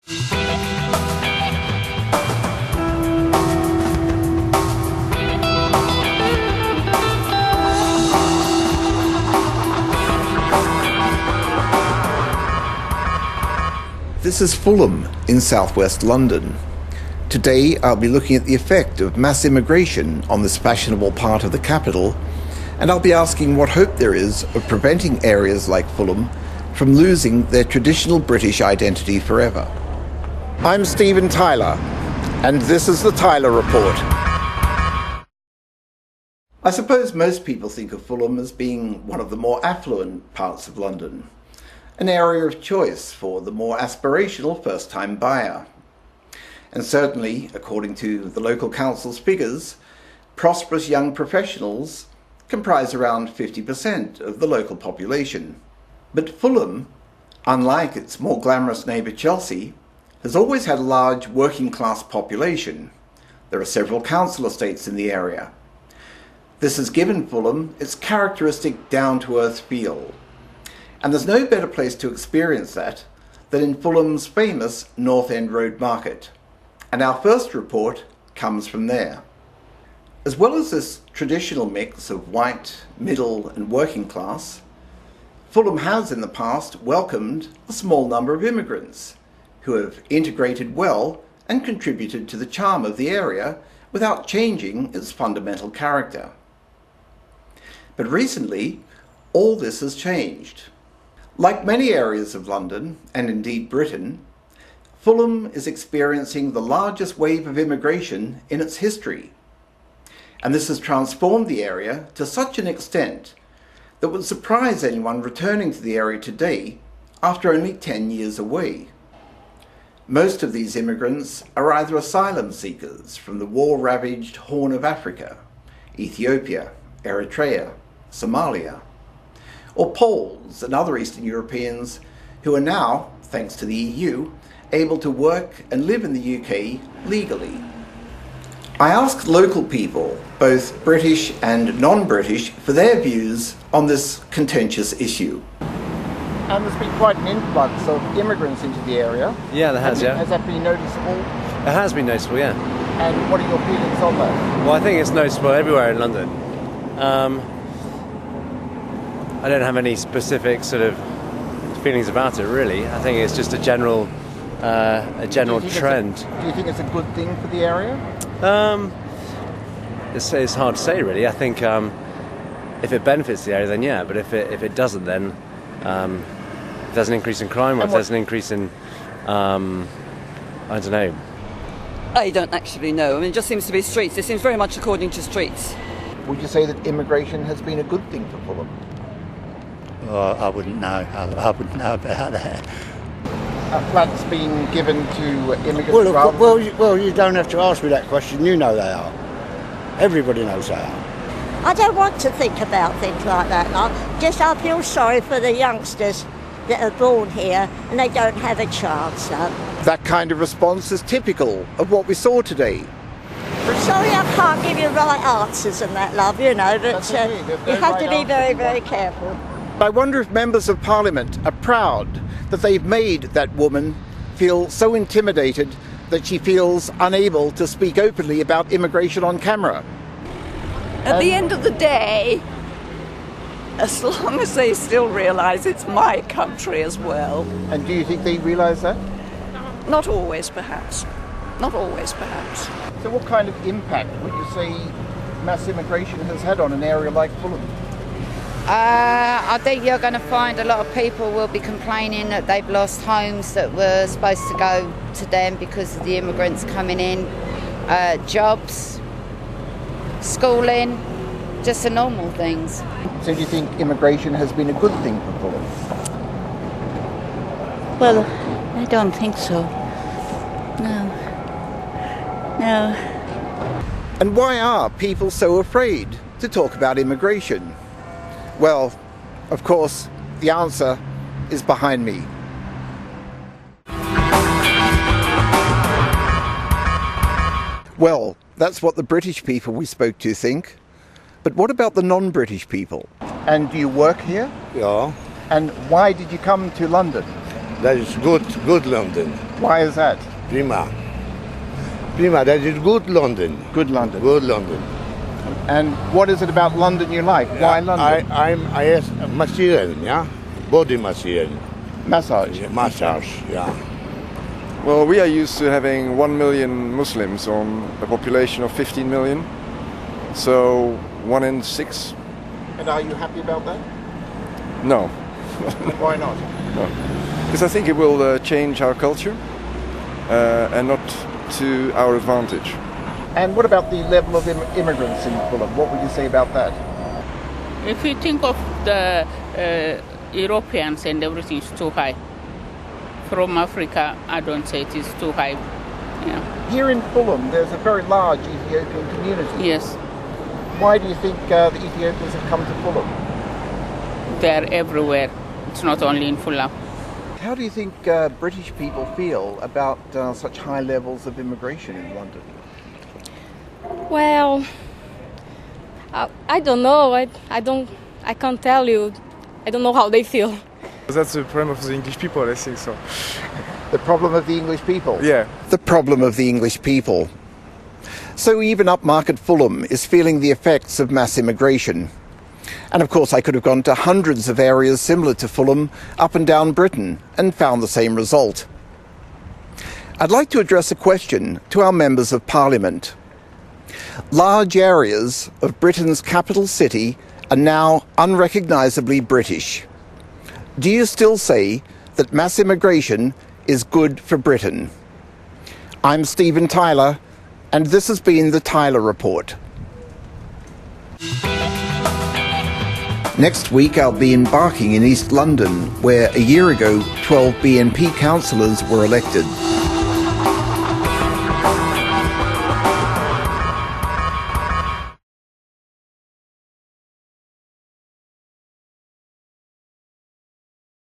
This is Fulham in southwest London. Today I'll be looking at the effect of mass immigration on this fashionable part of the capital, and I'll be asking what hope there is of preventing areas like Fulham from losing their traditional British identity forever. I'm Stephen Tyler, and this is the Tyler Report. I suppose most people think of Fulham as being one of the more affluent parts of London, an area of choice for the more aspirational first-time buyer. And certainly, according to the local council's figures, prosperous young professionals comprise around 50% of the local population. But Fulham, unlike its more glamorous neighbour Chelsea, has always had a large working-class population. There are several council estates in the area. This has given Fulham its characteristic down-to-earth feel. And there's no better place to experience that than in Fulham's famous North End Road Market. And our first report comes from there. As well as this traditional mix of white, middle and working class, Fulham has in the past welcomed a small number of immigrants who have integrated well and contributed to the charm of the area without changing its fundamental character. But recently, all this has changed. Like many areas of London, and indeed Britain, Fulham is experiencing the largest wave of immigration in its history. And this has transformed the area to such an extent that would surprise anyone returning to the area today after only 10 years away. Most of these immigrants are either asylum seekers from the war-ravaged Horn of Africa, Ethiopia, Eritrea, Somalia, or Poles and other Eastern Europeans who are now, thanks to the EU, able to work and live in the UK legally. I asked local people, both British and non-British, for their views on this contentious issue. And there's been quite an influx of immigrants into the area. Yeah, there has, yeah. Has that been noticeable? It has been noticeable, yeah. And what are your feelings on that? Well, I think it's noticeable everywhere in London. I don't have any specific sort of feelings about it, really. I think it's just a general trend. Do you think it's a good thing for the area? It's hard to say, really. I think if it benefits the area, then yeah. But if it doesn't, then if there's an increase in crime, or if there's an increase in, I don't know. I don't actually know. I mean, it just seems to be streets. It seems very much according to streets. Would you say that immigration has been a good thing for Fulham? I wouldn't know. I wouldn't know about that. A flat's been given to immigrants. Well, you don't have to ask me that question. You know they are. Everybody knows they are. I don't want to think about things like that. I feel sorry for the youngsters that are born here and they don't have a chance. That kind of response is typical of what we saw today. Sorry I can't give you right answers and that, love, you know, but you have to be very, very careful. I wonder if members of Parliament are proud that they've made that woman feel so intimidated that she feels unable to speak openly about immigration on camera. At the end of the day, as long as they still realise it's my country as well. And do you think they realise that? Not always, perhaps. Not always, perhaps. So what kind of impact would you say mass immigration has had on an area like Fulham? I think you're going to find a lot of people will be complaining that they've lost homes that were supposed to go to them because of the immigrants coming in, jobs, schooling, just the normal things. So do you think immigration has been a good thing for Fulham? Well, I don't think so. No. And why are people so afraid to talk about immigration? Well, of course, the answer is behind me. Well, that's what the British people we spoke to think. But what about the non-British people? And do you work here? Yeah. And why did you come to London? That is good London. Why is that? Prima. Prima, that is good London. Good London. Good London. And what is it about London you like? Why London? I have massage, yeah? Body massage. Massage. Massage, yeah. Well, we are used to having 1 million Muslims on a population of 15 million. So 1 in 6. And are you happy about that? No. Why not? Because I think it will change our culture and not to our advantage. And what about the level of immigrants in Fulham? What would you say about that? If you think of the Europeans and everything is too high. From Africa, I don't say it is too high. Yeah. Here in Fulham, there's a very large Ethiopian community. Yes, Why do you think the Ethiopians have come to Fulham? they're everywhere. It's not only in Fulham. How do you think British people feel about such high levels of immigration in London? Well, I don't know. I can't tell you. I don't know how they feel. That's the problem of the English people, I think so. The problem of the English people? Yeah. The problem of the English people. So even upmarket Fulham is feeling the effects of mass immigration. And of course I could have gone to hundreds of areas similar to Fulham up and down Britain and found the same result. I'd like to address a question to our members of Parliament. Large areas of Britain's capital city are now unrecognisably British. Do you still say that mass immigration is good for Britain? I'm Stephen Tyler, and this has been the Tyler Report. Next week I'll be embarking in East London, where a year ago 12 BNP councillors were elected.